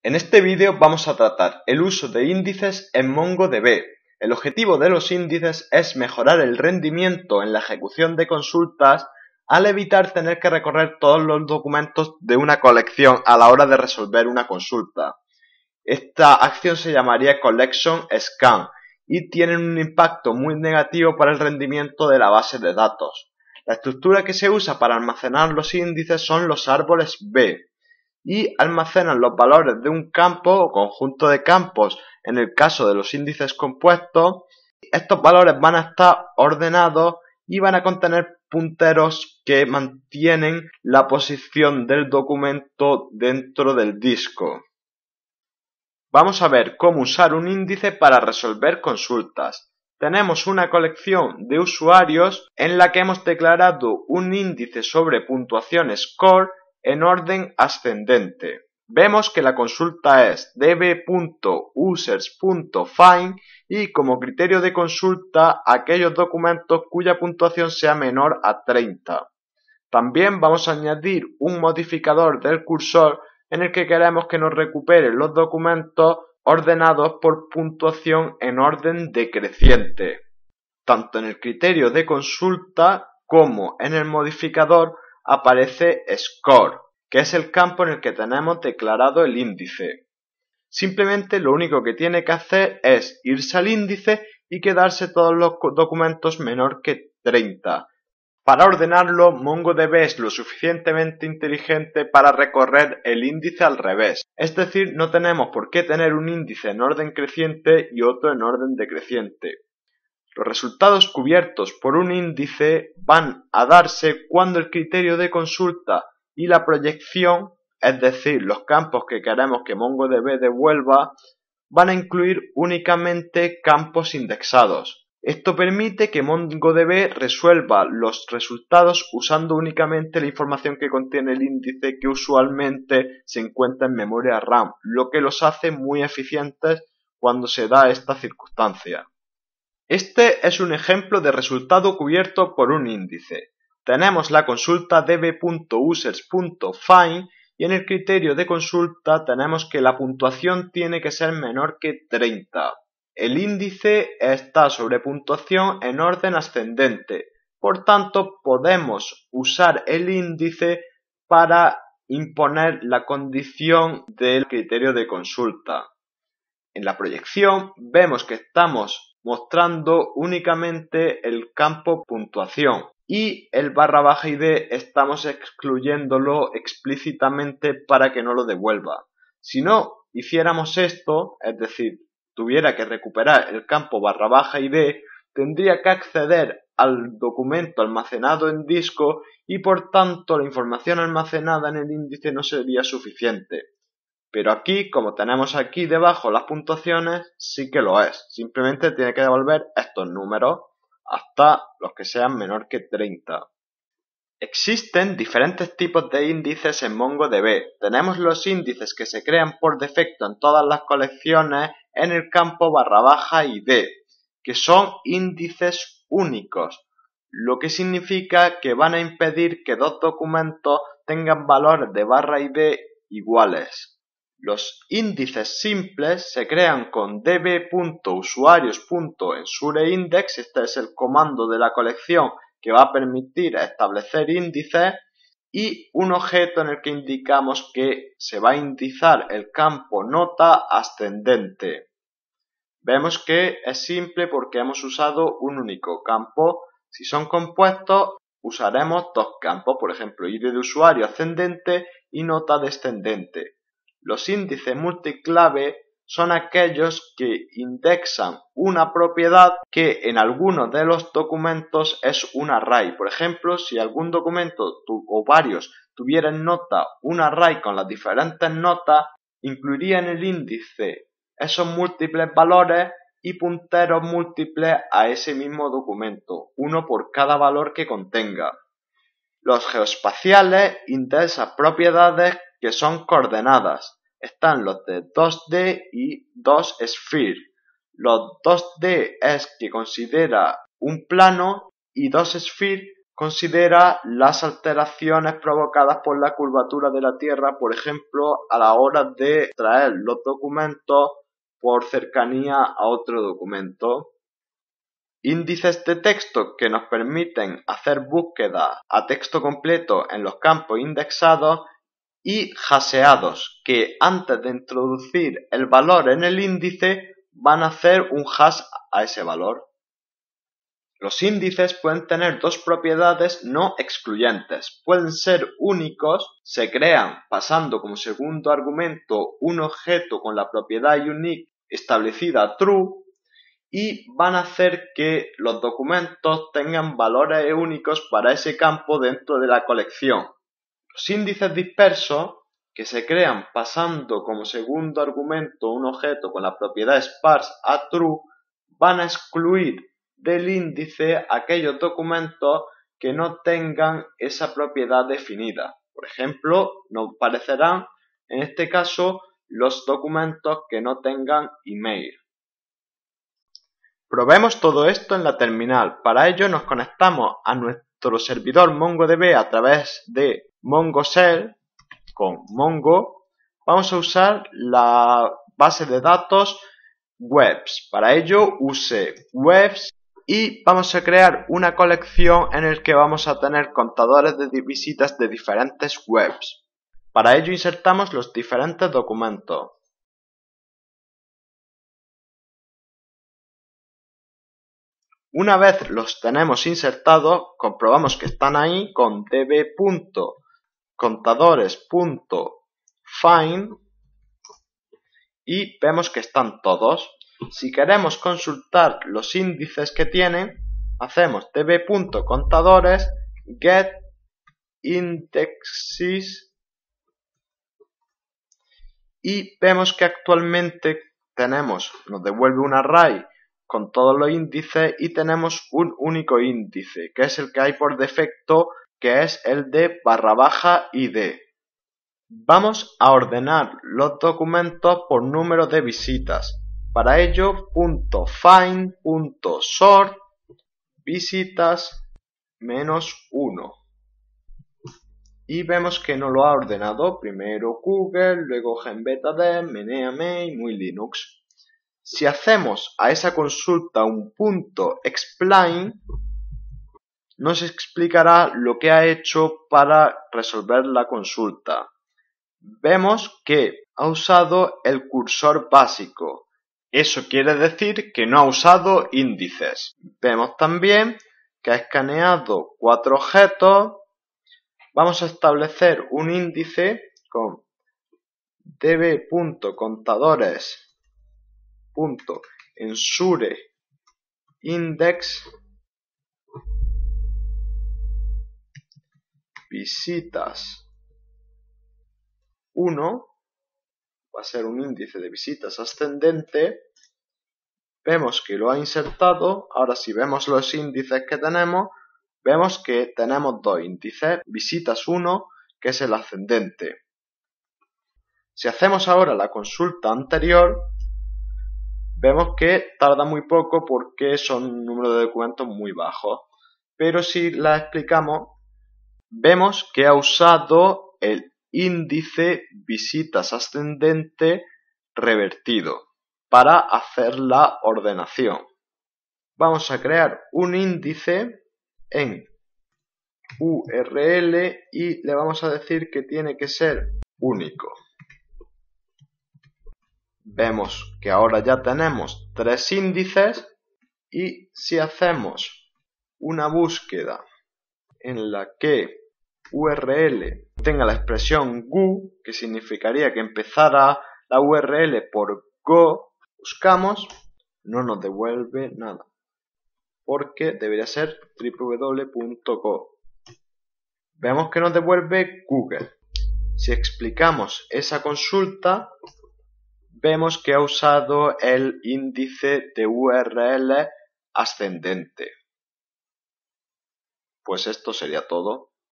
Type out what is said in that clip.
En este vídeo vamos a tratar el uso de índices en MongoDB. El objetivo de los índices es mejorar el rendimiento en la ejecución de consultas al evitar tener que recorrer todos los documentos de una colección a la hora de resolver una consulta. Esta acción se llamaría Collection Scan y tiene un impacto muy negativo para el rendimiento de la base de datos. La estructura que se usa para almacenar los índices son los árboles B y almacenan los valores de un campo o conjunto de campos. En el caso de los índices compuestos, estos valores van a estar ordenados y van a contener punteros que mantienen la posición del documento dentro del disco. Vamos a ver cómo usar un índice para resolver consultas. Tenemos una colección de usuarios en la que hemos declarado un índice sobre puntuación score en orden ascendente. Vemos que la consulta es db.users.find y como criterio de consulta aquellos documentos cuya puntuación sea menor a 30. También vamos a añadir un modificador del cursor en el que queremos que nos recupere los documentos ordenados por puntuación en orden decreciente. Tanto en el criterio de consulta como en el modificador aparece score, que es el campo en el que tenemos declarado el índice. Simplemente lo único que tiene que hacer es irse al índice y quedarse todos los documentos menor que 30. Para ordenarlo, MongoDB es lo suficientemente inteligente para recorrer el índice al revés. Es decir, no tenemos por qué tener un índice en orden creciente y otro en orden decreciente. Los resultados cubiertos por un índice van a darse cuando el criterio de consulta y la proyección, es decir, los campos que queremos que MongoDB devuelva, van a incluir únicamente campos indexados. Esto permite que MongoDB resuelva los resultados usando únicamente la información que contiene el índice que usualmente se encuentra en memoria RAM, lo que los hace muy eficientes cuando se da esta circunstancia. Este es un ejemplo de resultado cubierto por un índice. Tenemos la consulta db.users.find y en el criterio de consulta tenemos que la puntuación tiene que ser menor que 30. El índice está sobre puntuación en orden ascendente, por tanto podemos usar el índice para imponer la condición del criterio de consulta. En la proyección vemos que estamos mostrando únicamente el campo puntuación y el /id estamos excluyéndolo explícitamente para que no lo devuelva. Si no hiciéramos esto, es decir, tuviera que recuperar el campo /id, tendría que acceder al documento almacenado en disco y por tanto la información almacenada en el índice no sería suficiente. Pero aquí, como tenemos aquí debajo las puntuaciones, sí que lo es. Simplemente tiene que devolver estos números hasta los que sean menor que 30. Existen diferentes tipos de índices en MongoDB. Tenemos los índices que se crean por defecto en todas las colecciones en el campo /id, que son índices únicos, lo que significa que van a impedir que dos documentos tengan valores de /id iguales. Los índices simples se crean con db.usuarios.ensureIndex, este es el comando de la colección que va a permitir establecer índices, y un objeto en el que indicamos que se va a indizar el campo nota ascendente. Vemos que es simple porque hemos usado un único campo. Si son compuestos, usaremos dos campos, por ejemplo, ID de usuario ascendente y nota descendente. Los índices multiclave son aquellos que indexan una propiedad que en algunos de los documentos es un array. Por ejemplo, si algún documento o varios tuvieran nota un array con las diferentes notas, incluiría en el índice esos múltiples valores y punteros múltiples a ese mismo documento, uno por cada valor que contenga. Los geoespaciales indexan propiedades que son coordenadas. Están los de 2D y 2Sphere. Los 2D es que considera un plano y 2Sphere considera las alteraciones provocadas por la curvatura de la Tierra, por ejemplo, a la hora de traer los documentos por cercanía a otro documento. Índices de texto que nos permiten hacer búsquedas a texto completo en los campos indexados y hasheados, que antes de introducir el valor en el índice van a hacer un hash a ese valor. Los índices pueden tener dos propiedades no excluyentes. Pueden ser únicos, se crean pasando como segundo argumento un objeto con la propiedad unique establecida true, y van a hacer que los documentos tengan valores únicos para ese campo dentro de la colección. Los índices dispersos, que se crean pasando como segundo argumento un objeto con la propiedad sparse a true, van a excluir del índice aquellos documentos que no tengan esa propiedad definida. Por ejemplo, nos aparecerán en este caso los documentos que no tengan email. Probemos todo esto en la terminal. Para ello nos conectamos a nuestro servidor MongoDB a través de MongoShell con Mongo. Vamos a usar la base de datos webs. Para ello use webs y vamos a crear una colección en la que vamos a tener contadores de visitas de diferentes webs. Para ello insertamos los diferentes documentos. Una vez los tenemos insertados, comprobamos que están ahí con db.contadores.find y vemos que están todos. Si queremos consultar los índices que tienen, hacemos db.contadores get indexes y vemos que actualmente nos devuelve un array con todos los índices y tenemos un único índice, que es el que hay por defecto, que es el de /id. Vamos a ordenar los documentos por número de visitas. Para ello, .find.sort visitas -1. Y vemos que nos lo ha ordenado primero Google, luego GenBetaDev, MeneaMe y Muy Linux. Si hacemos a esa consulta un .explain, nos explicará lo que ha hecho para resolver la consulta. Vemos que ha usado el cursor básico. Eso quiere decir que no ha usado índices. Vemos también que ha escaneado 4 objetos. Vamos a establecer un índice con db.contadores.ensureIndex visitas 1, va a ser un índice de visitas ascendente. Vemos que lo ha insertado. Ahora si vemos los índices que tenemos, vemos que tenemos dos índices, visitas 1, que es el ascendente. Si hacemos ahora la consulta anterior, vemos que tarda muy poco porque son un número de documentos muy bajos. Pero si la explicamos, vemos que ha usado el índice visitas ascendente revertido para hacer la ordenación. Vamos a crear un índice en URL y le vamos a decir que tiene que ser único. Vemos que ahora ya tenemos 3 índices y si hacemos una búsqueda en la que URL tenga la expresión GU, que significaría que empezara la URL por Go, buscamos, no nos devuelve nada, porque debería ser www.go. Vemos que nos devuelve Google. Si explicamos esa consulta, vemos que ha usado el índice de URL ascendente. Pues esto sería todo.